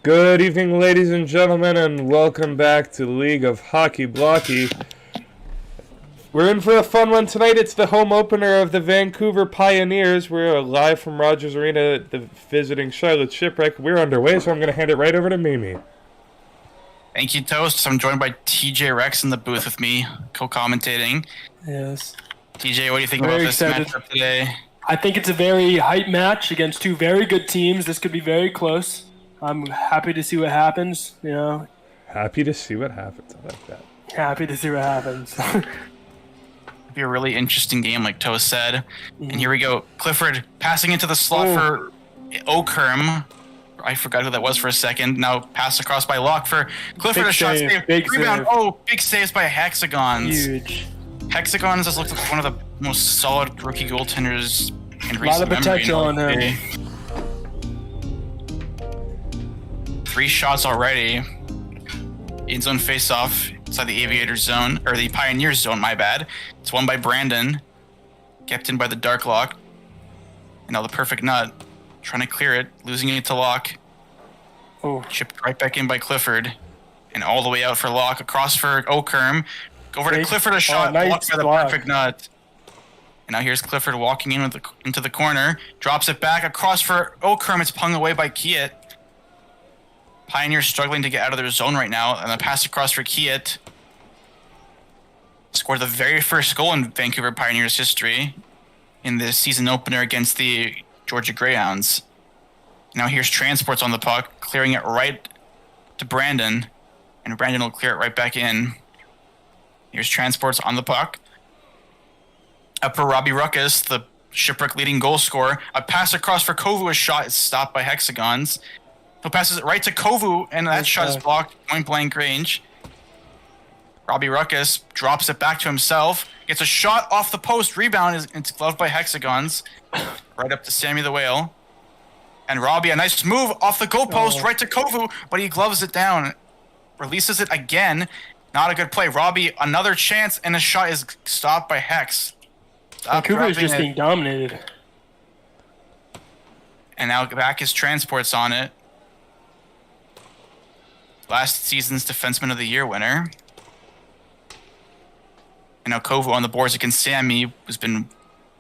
Good evening, ladies and gentlemen, and welcome back to League of Hockey Blockey. We're in for a fun one tonight. It's the home opener of the Vancouver Pioneers. We're live from Rogers Arena, visiting Charlotte Shipwreck. We're underway, so I'm going to hand it right over to Mimi. Thank you, Toast. I'm joined by TJ Rex in the booth with me, co-commentating. Yes. TJ, what do you think about this matchup today? I think it's a very hype match against two very good teams. This could be very close. I'm happy to see what happens. Happy to see what happens. I like that. Happy to see what happens. It'll be a really interesting game, like Toast said. And here we go. Clifford passing into the slot for Okerm. I forgot who that was for a second. Now pass across by Locke for Clifford. A shot save. Rebound. Oh, big saves by Hexagons. Huge. Hexagons has looked like one of the most solid rookie goaltenders in recent memory. A lot of potential on him. 3 shots already. In zone face-off inside the Aviator zone, or the Pioneer zone, my bad. It's won by Brandon. Kept in by the Dark Lock. And now the perfect nut. Trying to clear it, losing it to Locke. Oh. Chipped right back in by Clifford. And all the way out for Locke. Across for Okerm. Over to Clifford, a shot blocked by the perfect nut. And now here's Clifford walking in into the corner. Drops it back across for Okerm. It's pung away by Kiet. Pioneers struggling to get out of their zone right now. And the pass across for Kiet. Scored the very first goal in Vancouver Pioneers history in the season opener against the Georgia Greyhounds. Now here's Transports on the puck, clearing it right to Brandon. And Brandon will clear it right back in. Here's Transports on the puck. Up for Robbie Ruckus, the Shipwreck leading goal scorer. A pass across for Kovu. A shot is stopped by Hexagons. He passes it right to Kovu, and that shot is blocked point blank range. Robbie Ruckus drops it back to himself. Gets a shot off the post. Rebound. It's gloved by Hexagons. Right up to Sammy the Whale. And Robbie, a nice move off the goalpost right to Kovu, but he gloves it down. Releases it again. Not a good play. Robbie, another chance, and a shot is stopped by Hex. Vancouver is just being dominated. And now back is Transports on it. Last season's Defenseman of the Year winner. And now Kovu on the boards against Sammy, who's been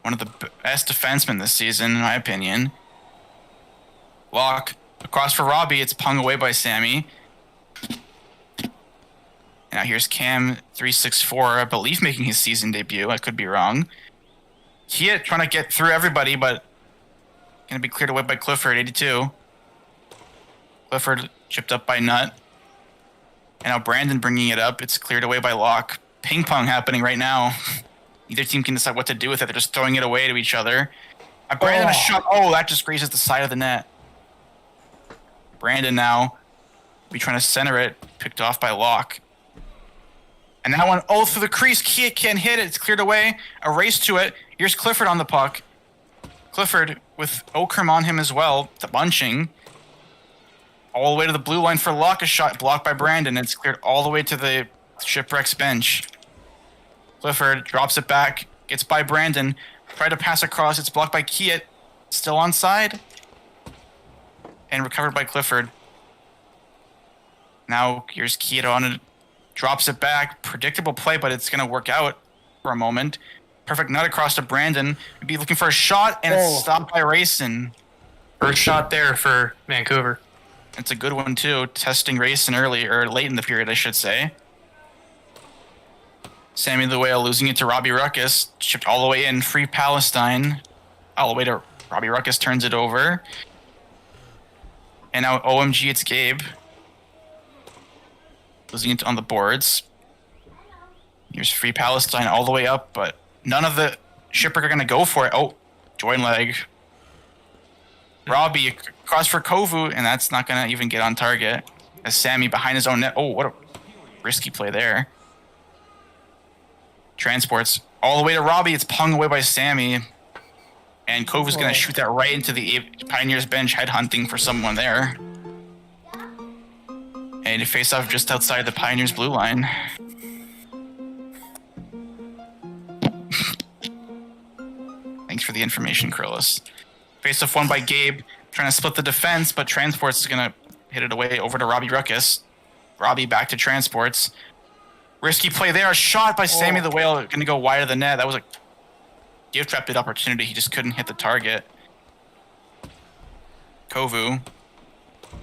one of the best defensemen this season, in my opinion. Locke across for Robbie. It's pung away by Sammy. Now here's Cam 364, I believe making his season debut. I could be wrong. Kiet trying to get through everybody, but going to be cleared away by Clifford, 82. Clifford chipped up by Nut. And now Brandon bringing it up. It's cleared away by Locke. Ping pong happening right now. Neither team can decide what to do with it. They're just throwing it away to each other. Brandon a shot. Oh, that just grazes the side of the net. Brandon now be trying to center it. Picked off by Locke. And that one, through the crease. Kiet can't hit it. It's cleared away. A race to it. Here's Clifford on the puck. Clifford with Okerm on him as well. The bunching. All the way to the blue line for Locke. A shot blocked by Brandon. It's cleared all the way to the Shipwreck's bench. Clifford drops it back. Gets by Brandon. Tried to pass across. It's blocked by Kiet. Still onside. And recovered by Clifford. Now here's Kiet on it. Drops it back. Predictable play, but it's going to work out for a moment. Perfect nut across to Brandon. Be looking for a shot, and it's stopped by Rayson. First shot there for Vancouver. It's a good one, too. Testing Rayson early, or late in the period, I should say. Sammy the Whale losing it to Robbie Ruckus. Chipped all the way in. Free Palestine. All the way to Robbie Ruckus turns it over. And now OMG, it's Gabe. Losing it on the boards. Here's Free Palestine all the way up, but none of the Shipwreck are going to go for it. Oh, join leg. Robbie across for Kovu, and that's not going to even get on target. As Sammy behind his own net. Oh, what a risky play there. Transports all the way to Robbie. It's pung away by Sammy. And Kovu's going to shoot that right into the Pioneers bench, headhunting for someone there. And a face-off just outside the Pioneers blue line. Thanks for the information, Krillis. Face-off won by Gabe, trying to split the defense, but Transports is going to hit it away over to Robbie Ruckus. Robbie back to Transports. Risky play there. A shot by Sammy the Whale. Going to go wide of the net. That was a gift-wrapped opportunity. He just couldn't hit the target. Kovu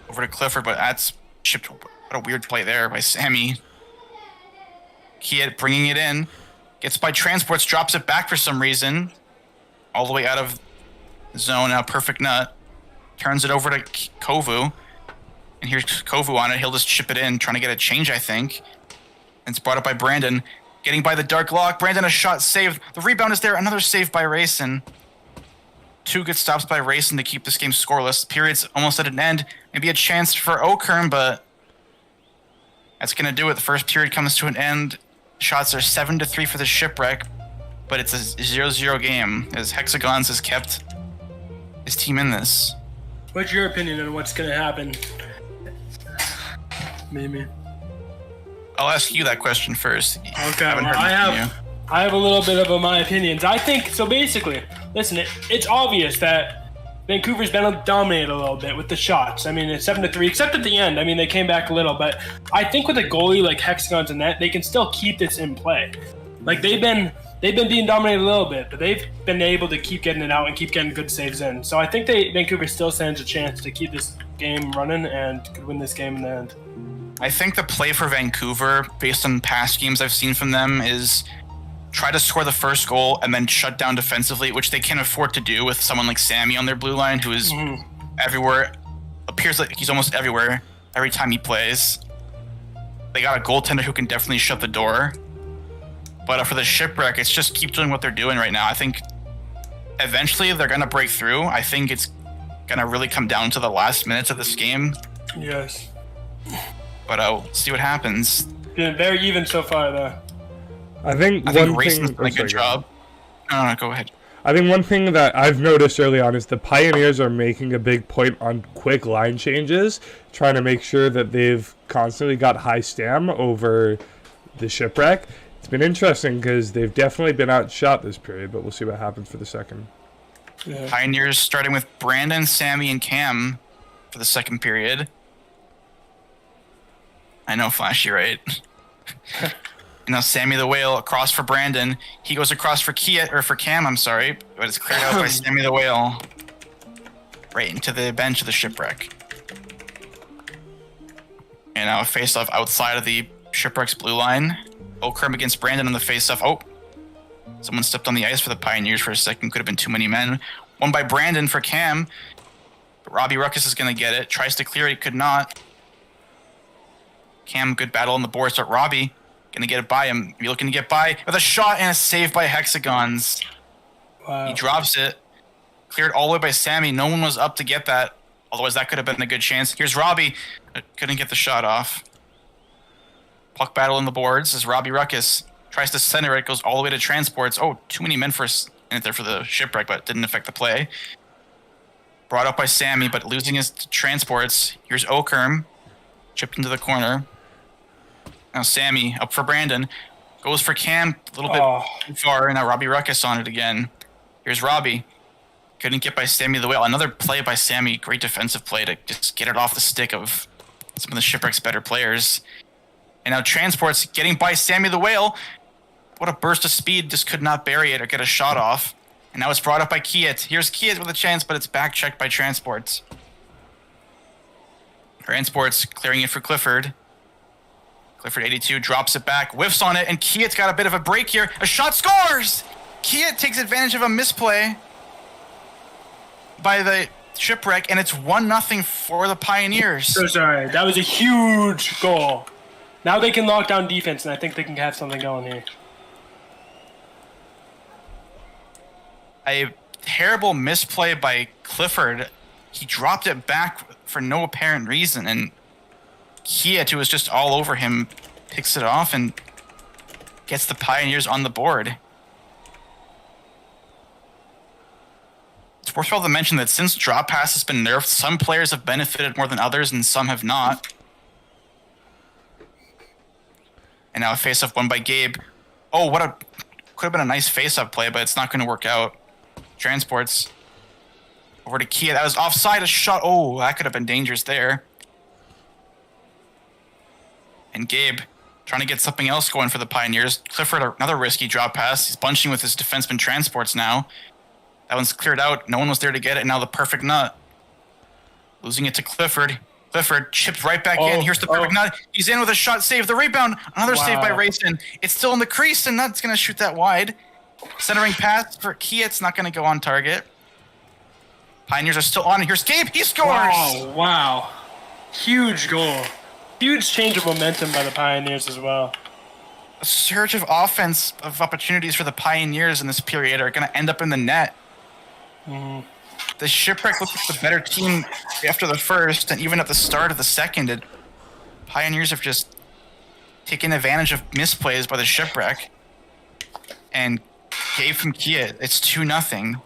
over to Clifford, but that's shipped. What a weird play there by Sammy. Kiet bringing it in. Gets by Transports, drops it back for some reason. All the way out of zone. Now perfect nut. Turns it over to Kovu. And here's Kovu on it. He'll just chip it in, trying to get a change, I think. And it's brought up by Brandon. Getting by the dark lock. Brandon, a shot saved. The rebound is there. Another save by Rayson. 2 good stops by Rayson to keep this game scoreless. Period's almost at an end. Maybe a chance for Okern, but that's going to do it. The first period comes to an end. Shots are 7-3 for the Shipwreck, but it's a 0-0 game as Hexagons has kept his team in this. What's your opinion on what's going to happen? Maybe. I'll ask you that question first. Okay, I have a little bit of my opinions. I think, so basically, listen, it's obvious that Vancouver's been dominated a little bit with the shots. I mean, it's 7-3, except at the end. I mean, they came back a little, but I think with a goalie like Hexagons and that, they can still keep this in play. Like, they've been being dominated a little bit, but they've been able to keep getting it out and keep getting good saves in. So I think Vancouver still stands a chance to keep this game running and could win this game in the end. I think the play for Vancouver, based on past games I've seen from them, is try to score the first goal and then shut down defensively, which they can afford to do with someone like Sammy on their blue line, who is everywhere. Appears like he's almost everywhere every time he plays. They got a goaltender who can definitely shut the door. But for the Shipwreck, it's just keep doing what they're doing right now. I think eventually they're going to break through. I think it's going to really come down to the last minutes of this game. Yes. But I'll see what happens. Been very even so far, though. I think Rayson's done a good job. No, go ahead. I think one thing that I've noticed early on is the Pioneers are making a big point on quick line changes, trying to make sure that they've constantly got high stam over the Shipwreck. It's been interesting because they've definitely been outshot this period, but we'll see what happens for the second. Yeah. Pioneers starting with Brandon, Sammy, and Cam for the second period. I know, Flashee, right? Now Sammy the Whale across for Brandon. He goes across for Cam, I'm sorry. But it's cleared out by Sammy the Whale. Right into the bench of the Shipwreck. And now a face-off outside of the Shipwreck's blue line. Okern against Brandon on the face-off. Oh, someone stepped on the ice for the Pioneers for a second. Could have been too many men. One by Brandon for Cam. But Robbie Ruckus is going to get it. Tries to clear it. Could not. Cam, good battle on the boards. But Robbie going to get it by him. Be looking to get by with a shot and a save by Hexagons. Wow. He drops it. Cleared all the way by Sammy. No one was up to get that. Otherwise, that could have been a good chance. Here's Robbie. Couldn't get the shot off. Puck battle on the boards as Robbie Ruckus tries to center it. Goes all the way to Transports. Oh, too many men in there for the Shipwreck, but didn't affect the play. Brought up by Sammy, but losing his Transports. Here's Okern. Chipped into the corner. Now Sammy up for Brandon. Goes for Cam. A little bit too far. And now Robbie Ruckus on it again. Here's Robbie. Couldn't get by Sammy the Whale. Another play by Sammy. Great defensive play to just get it off the stick of some of the Shipwreck's better players. And now Transports getting by Sammy the Whale. What a burst of speed. Just could not bury it or get a shot off. And now it's brought up by Kiet. Here's Kiet with a chance, but it's back checked by Transports. Transports clearing it for Clifford. Clifford 82 drops it back, whiffs on it, and Kiet's got a bit of a break here. A shot scores! Kiet takes advantage of a misplay by the Shipwreck, and it's 1-0 for the Pioneers. So sorry. That was a huge goal. Now they can lock down defense, and I think they can have something going here. A terrible misplay by Clifford. He dropped it back for no apparent reason, and Kiet, who was just all over him, picks it off and gets the Pioneers on the board. It's worthwhile to mention that since drop pass has been nerfed, some players have benefited more than others, and some have not. And now a face-off won by Gabe. Oh, could have been a nice face-off play, but it's not going to work out. Transports over to Kiet. That was offside. A shot. Oh, that could have been dangerous there. And Gabe trying to get something else going for the Pioneers. Clifford, another risky drop pass. He's bunching with his defenseman transports now. That one's cleared out. No one was there to get it. Now the perfect nut. Losing it to Clifford. Clifford chipped right back in. Here's the perfect nut. He's in with a shot save. The rebound. Another save by Rayson. It's still in the crease, and Nut's going to shoot that wide. Centering pass for Kia. It's not going to go on target. Pioneers are still on. Here's Gabe. He scores! Wow. Huge goal. Huge change of momentum by the Pioneers as well. A surge of offense of opportunities for the Pioneers in this period are going to end up in the net. The Shipwreck looked like the better team after the first, and even at the start of the second. Pioneers have just taken advantage of misplays by the Shipwreck and gave from Kia. It's 2-0.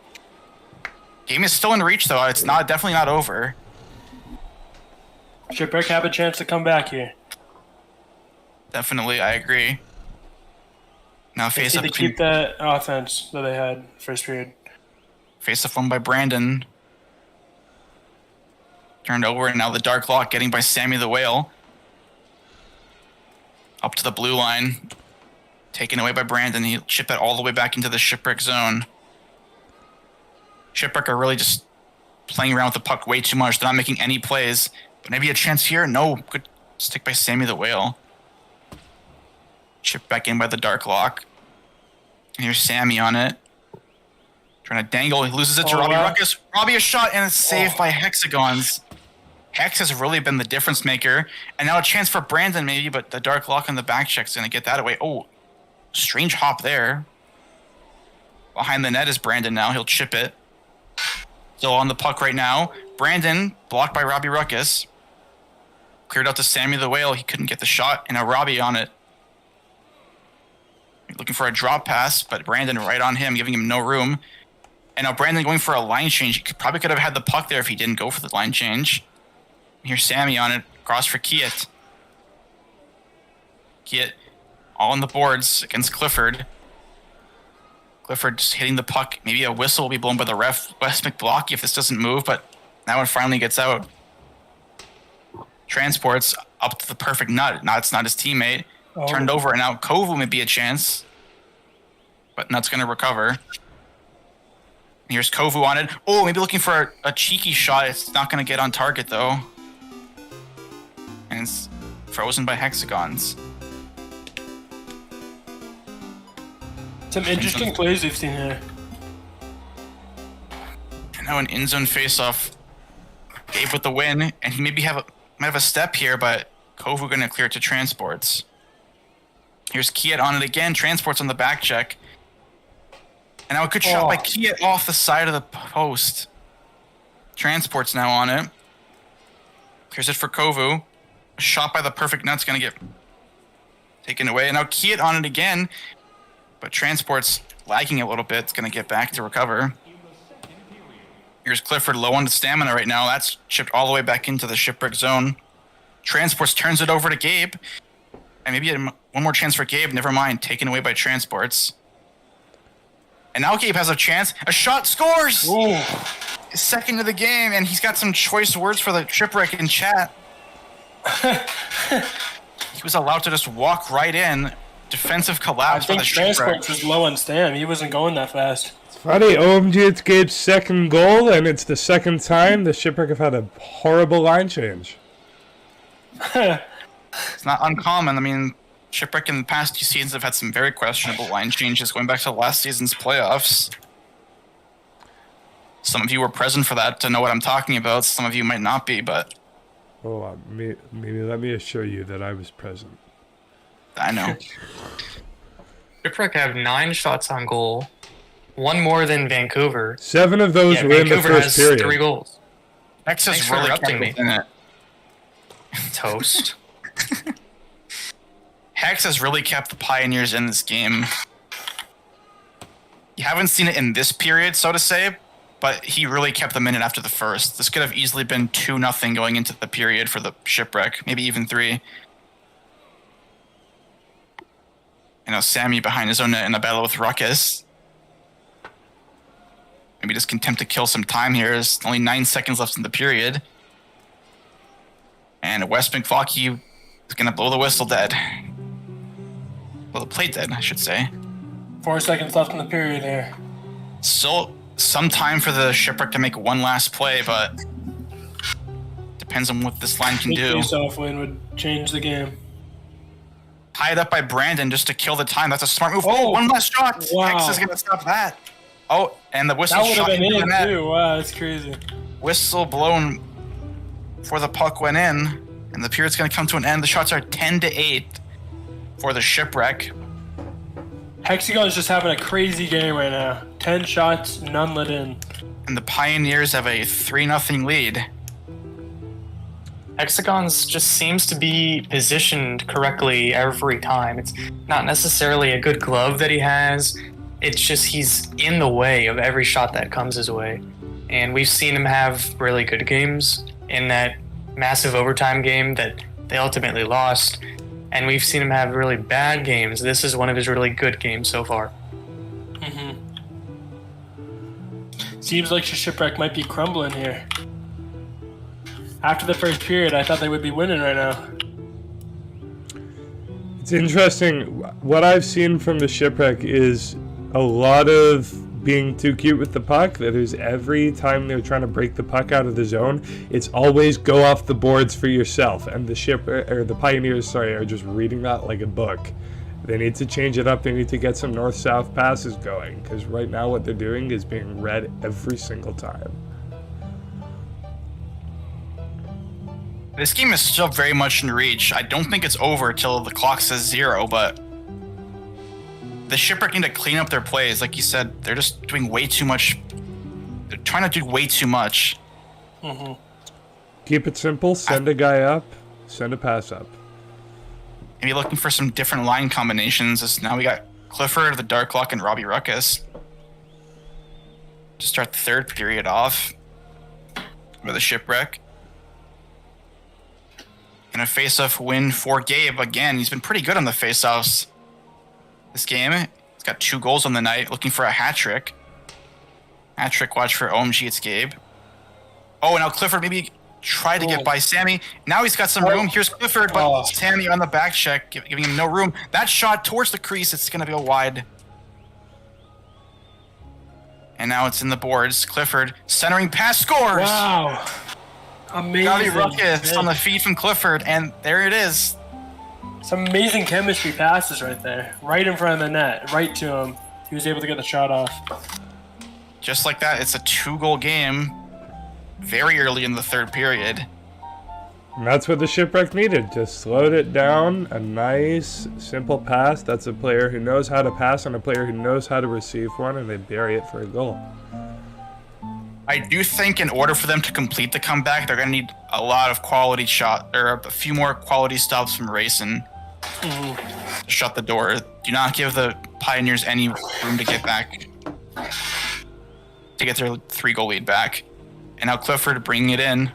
Game is still in reach, though. It's definitely not over. Shipwreck have a chance to come back here. Definitely, I agree. Now face up to keep that offense that they had first period. Face off one by Brandon. Turned over, and now the Dark Lock getting by Sammy the Whale. Up to the blue line. Taken away by Brandon. He'll chip it all the way back into the Shipwreck zone. Shipwreck are really just playing around with the puck way too much. They're not making any plays. But maybe a chance here. No. Good stick by Sammy the Whale. Chipped back in by the Dark Lock. And here's Sammy on it. Trying to dangle. He loses it to Robbie Ruckus. Robbie a shot, and it's saved by Hexagons. Hex has really been the difference maker. And now a chance for Brandon maybe, but the Dark Lock on the back check's going to get that away. Oh, strange hop there. Behind the net is Brandon now. He'll chip it. Still on the puck right now. Brandon, blocked by Robbie Ruckus. Cleared out to Sammy the Whale. He couldn't get the shot, and now Robbie on it. Looking for a drop pass, but Brandon right on him, giving him no room. And now Brandon going for a line change. He probably could have had the puck there if he didn't go for the line change. Here's Sammy on it. Cross for Kiet. Kiet all on the boards against Clifford. Clifford just hitting the puck. Maybe a whistle will be blown by the ref, Wes Blockey, if this doesn't move, but that one finally gets out. Transports up to the perfect nut. Now it's not his teammate. Turned over, and now Kovu may be a chance. But Nut's going to recover. Here's Kovu on it. Oh, maybe looking for a cheeky shot. It's not going to get on target, though. And it's frozen by Hexagons. Some interesting plays we've seen here. And now an in-zone face-off. Gabe with the win, and he maybe might have a step here, but Kovu going to clear it to transports. Here's Kiet on it again. Transports on the back check. And now a good shot by Kiet off the side of the post. Transports now on it. Here's it for Kovu. A shot by the perfect nut's going to get taken away. And now Kiet on it again. But Transport's lagging a little bit. It's going to get back to recover. Here's Clifford low on the stamina right now. That's chipped all the way back into the Shipwreck zone. Transports turns it over to Gabe. And maybe one more chance for Gabe. Never mind. Taken away by Transports. And now Gabe has a chance. A shot, scores! Ooh. His second of the game, and he's got some choice words for the Shipwreck in chat. He was allowed to just walk right in. Defensive collapse by the Shipwreck. Transports was low on stam. He wasn't going that fast. It's funny, OMG, it's Gabe's second goal, and it's the second time the Shipwreck have had a horrible line change. It's not uncommon. I mean, Shipwreck in the past 2 seasons have had some very questionable line changes going back to last season's playoffs. Some of you were present for that to know what I'm talking about. Some of you might not be, but... Oh, maybe let me assure you that I was present. I know. Shipwreck have 9 shots on goal. 1 more than Vancouver. 7 of those were in the Vancouver first has period. 3 goals. X Thanks has for really interrupting kept me. in it. Toast. Hex has really kept the Pioneers in this game. You haven't seen it in this period, so to say, but he really kept them in it after the first. This could have easily been 2-0 going into the period for the Shipwreck, maybe even 3. You know, Sammy behind his own net in a battle with Ruckus. Maybe just contempt to kill some time here. There's only 9 seconds left in the period. And Wes Blockey He's going to blow the whistle dead. Blow the plate dead, I should say. 4 seconds left in the period here. Still some time for the Shipwreck to make one last play, but depends on what this line can do. Face-off win would change the game. Tied up by Brandon just to kill the time. That's a smart move. Oh, one last shot. wow. Hex is going to stop that. Oh, and the whistle That would have shot been into the in net. too. Wow, that's crazy. Whistle blown before the puck went in, and the period's going to come to an end. The shots are 10-8 for the Shipwreck. Hexagon's just having a crazy game right now. 10 shots, none let in. And the Pioneers have a 3-0 lead. Hexagons just seems to be positioned correctly every time. It's not necessarily a good glove that he has. It's just he's in the way of every shot that comes his way. And we've seen him have really good games in that massive overtime game that they ultimately lost. And we've seen him have really bad games. This is one of his really good games so far. Mm-hmm. Seems like the Shipwreck might be crumbling here. After the first period, I thought they would be winning right now. It's interesting. What I've seen from the Shipwreck is a lot of being too cute with the puck. That is, every time they're trying to break the puck out of the zone, it's always go off the boards for yourself. And the Pioneers, are just reading that like a book. They need to change it up. They need to get some north-south passes going, because right now what they're doing is being read every single time. This game is still very much in reach. I don't think it's over till the clock says 0, but the Shipwreck need to clean up their plays. Like you said, they're just doing way too much. They're trying to do way too much. Mm-hmm. Keep it simple. Send a guy up. Send a pass up. Maybe looking for some different line combinations. As now we got Clifford, the Dark Lock, and Robbie Ruckus to start the third period off with a Shipwreck. And a face-off win for Gabe. Again, he's been pretty good on the face-offs this game. He's got 2 goals on the night, looking for a hat-trick. Hat-trick watch for OMG, it's Gabe. Oh, now Clifford maybe tried to get by Sammy. Now he's got some room. Here's Clifford, but Sammy on the back check, giving him no room. That shot towards the crease, it's going to be a wide. And now it's in the boards. Clifford centering pass, scores! Wow. Amazing. Robbie Ruckus on the feed from Clifford, and there it is. Some amazing chemistry passes right there. Right in front of the net. Right to him. He was able to get the shot off. Just like that, it's a 2-goal game very early in the third period. And that's what the Shipwreck needed. Just slowed it down. A nice, simple pass. That's a player who knows how to pass and a player who knows how to receive one, and they bury it for a goal. I do think in order for them to complete the comeback, they're going to need a lot of quality shot, or a few more quality stops from Racing to shut the door. Do not give the Pioneers any room to get back, to get their 3-goal lead back. And now Clifford bringing it in.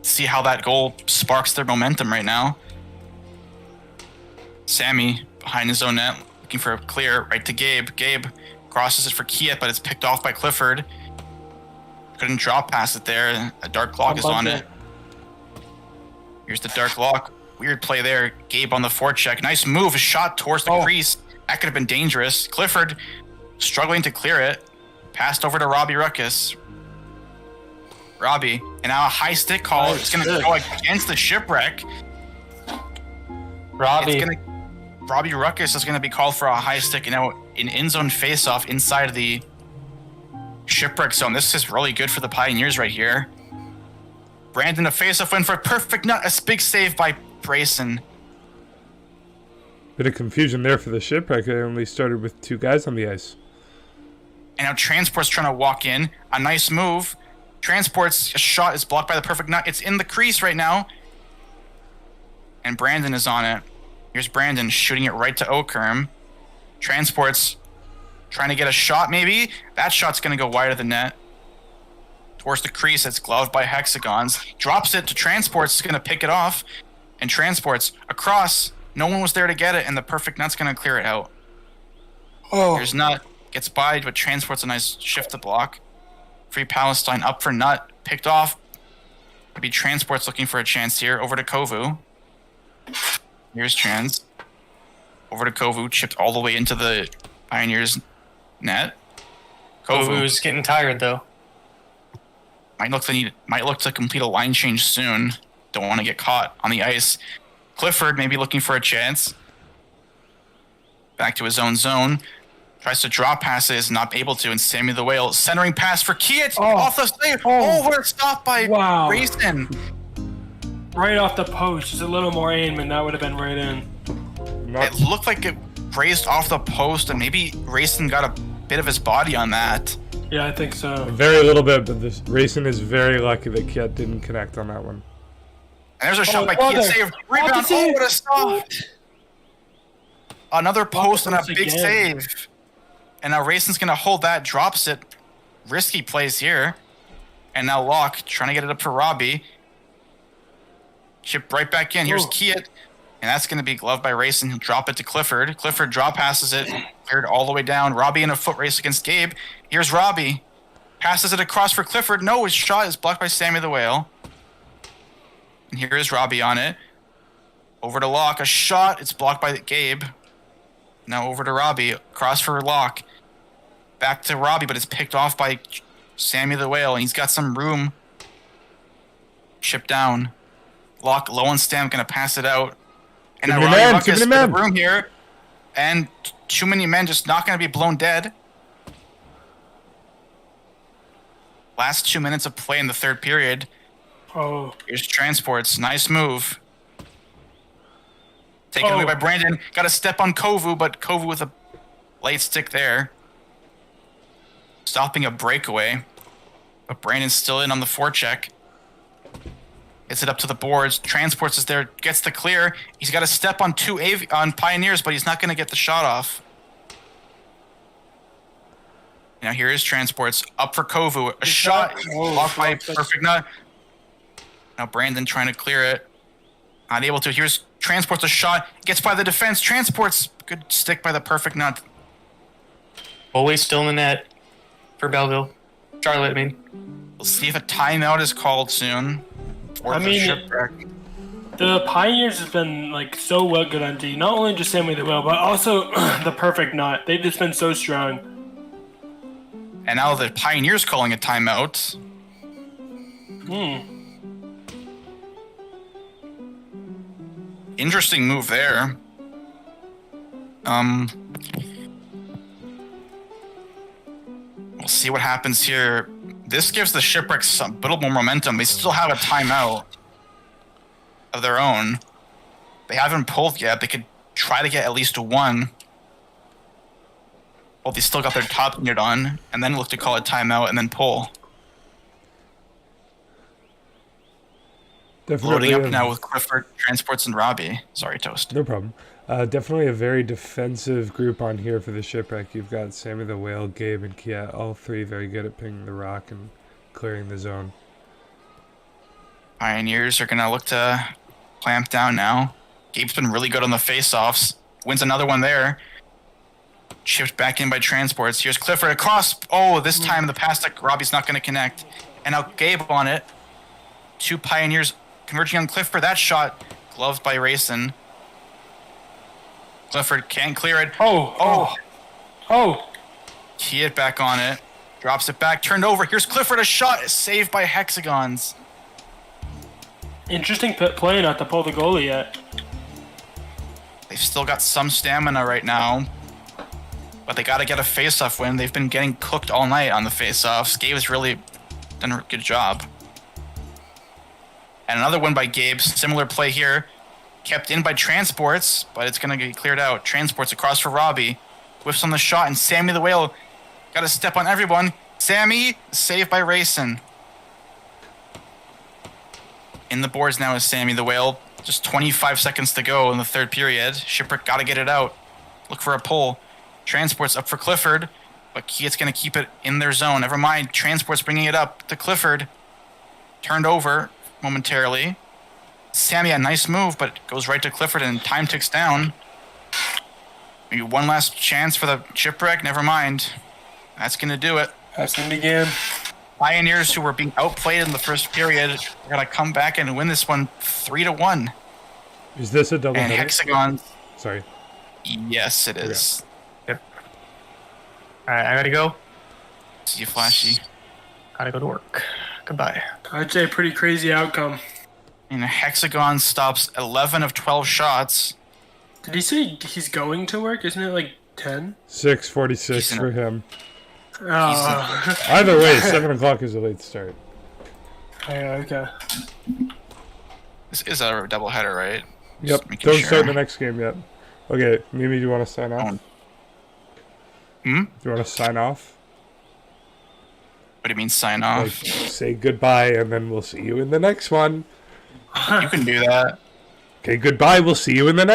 See how that goal sparks their momentum right now. Sammy behind his own net, looking for a clear right to Gabe. Gabe crosses it for Kiet, but it's picked off by Clifford. Couldn't drop past it there. A Dark Lock is on it. Here's the Dark Lock. Weird play there. Gabe on the forecheck. Nice move. A shot towards the crease. That could have been dangerous. Clifford struggling to clear it. Passed over to Robbie Ruckus. Robbie. And now a high stick call. It's going to go against the Shipwreck. Robbie Ruckus is going to be called for a high stick. And now an in-zone face-off inside of the Shipwreck zone. This is really good for the Pioneers right here. Brandon, a face-off win for a perfect nut. A big save by Brayson. Bit of confusion there for the Shipwreck. They only started with 2 guys on the ice. And now Transport's trying to walk in. A nice move. Transport's shot is blocked by the perfect nut. It's in the crease right now. And Brandon is on it. Here's Brandon shooting it right to Okerm. Transport's trying to get a shot, maybe. That shot's going to go wide of the net. Towards the crease, it's gloved by Hexagons. Drops it to Transports, is going to pick it off. And Transports across. No one was there to get it, and the perfect nut's going to clear it out. There's Nut. Gets by, but Transport's a nice shift to block. Free Palestine up for Nut. Picked off. Maybe Transport's looking for a chance here. Over to Kovu. Here's Trans. Over to Kovu, chipped all the way into the Pioneers net. Kovu's getting tired though. Might look to complete a line change soon. Don't want to get caught on the ice. Clifford maybe looking for a chance. Back to his own zone. Tries to draw passes, not able to, and Sammy the Whale centering pass for Kiet off the save. Oh, we're stopped by Rayson. Right off the post. Just a little more aim, and that would have been right in. It looked like it grazed off the post, and maybe Rayson got a bit of his body on that. Yeah, I think so. Very little bit, but this Rayson is very lucky that Kiet didn't connect on that one. And there's a shot by Kiet, save. Rebound. Oh, what a stop. Another post and a big save. And now Rayson's going to hold that, drops it. Risky plays here. And now Locke trying to get it up for Robbie. Chip right back in. Here's Kiet. And that's going to be gloved by Rayson. He'll drop it to Clifford. Clifford draw passes it. Cleared all the way down. Robbie in a foot race against Gabe. Here's Robbie. Passes it across for Clifford. No, his shot is blocked by Sammy the Whale. And here is Robbie on it. Over to Locke. A shot. It's blocked by Gabe. Now over to Robbie. Cross for Locke. Back to Robbie, but it's picked off by Sammy the Whale. And he's got some room. Chip down. Locke low on stamp. Going to pass it out. And now Robbie Buck has the room here. And too many men just not going to be blown dead. Last 2 minutes of play in the third period. Oh. Here's Transports. Nice move. Taken away by Brandon. Got a step on Kovu, but Kovu with a late stick there. Stopping a breakaway. But Brandon's still in on the forecheck. Gets it up to the boards. Transports is there. Gets the clear. He's got a step on on Pioneers, but he's not going to get the shot off. Now here is Transports. Up for Kovu. A shot. Blocked by Perfect Nut. Now Brandon trying to clear it. Not able to. Here's Transports a shot. Gets by the defense. Transports. Good stick by the Perfect Nut. Always still in the net for Belleville. Charlotte, I mean. We'll see if a timeout is called soon. I mean, Shipwreck. The Pioneers has been like so well good on D. Not only just Sammy the Whale, but also the Perfect Knot. They've just been so strong. And now the Pioneers calling a timeout. Interesting move there. We'll see what happens here. This gives the Shipwreck a little more momentum. They still have a timeout of their own. They haven't pulled yet. They could try to get at least one. Well, they still got their top unit on, and then look to call a timeout and then pull. Definitely Loading up now with Clifford, Transports, and Robbie. Sorry, Toast. No problem. Definitely a very defensive group on here for the Shipwreck. You've got Sammy the Whale, Gabe, and Kiet. All three very good at pinging the rock and clearing the zone. Pioneers are going to look to clamp down now. Gabe's been really good on the face-offs. Wins another one there. Chipped back in by Transports. Here's Clifford across. Oh, this time the pass to Robbie's not going to connect. And now Gabe on it. Two Pioneers converging on Clifford. That shot gloved by Rayson. Clifford can't clear it. Oh. Kiet back on it. Drops it back. Turned over. Here's Clifford. A shot saved by Hexagons. Interesting play not to pull the goalie yet. They've still got some stamina right now. But they got to get a face-off win. They've been getting cooked all night on the face-offs. Gabe's really done a good job. And another win by Gabe. Similar play here. Kept in by Transports, but it's going to get cleared out. Transports across for Robbie. Whiffs on the shot, and Sammy the Whale got to step on everyone. Sammy, saved by Rayson. In the boards now is Sammy the Whale. Just 25 seconds to go in the third period. Shipwreck got to get it out. Look for a pull. Transports up for Clifford, but Kiet's going to keep it in their zone. Never mind. Transports bringing it up to Clifford. Turned over momentarily. Sammy, a nice move, but goes right to Clifford, and time ticks down. Maybe one last chance for the Shipwreck. Never mind. That's going to do it. That's going to begin. Pioneers, who were being outplayed in the first period, are going to come back and win this one 3-1. Is this a double And header? hexagons. Sorry. Yes, it is. All right, I gotta go. See you, Flashee. Gotta go to work. Goodbye. I'd say pretty crazy outcome. And hexagon stops 11 of 12 shots. Did he say he's going to work? Isn't it like 10? 6:46 for him. Oh, Either way, 7 o'clock is a late start. yeah, okay. This is a double header, right? Yep. Just making Don't sure. start the next game yet. Okay, Mimi, do you want to sign off? Hmm? Do you want to sign off? What do you mean sign Like, off? say goodbye, and then we'll see you in the next one. You can do that. Okay, goodbye. We'll see you in the next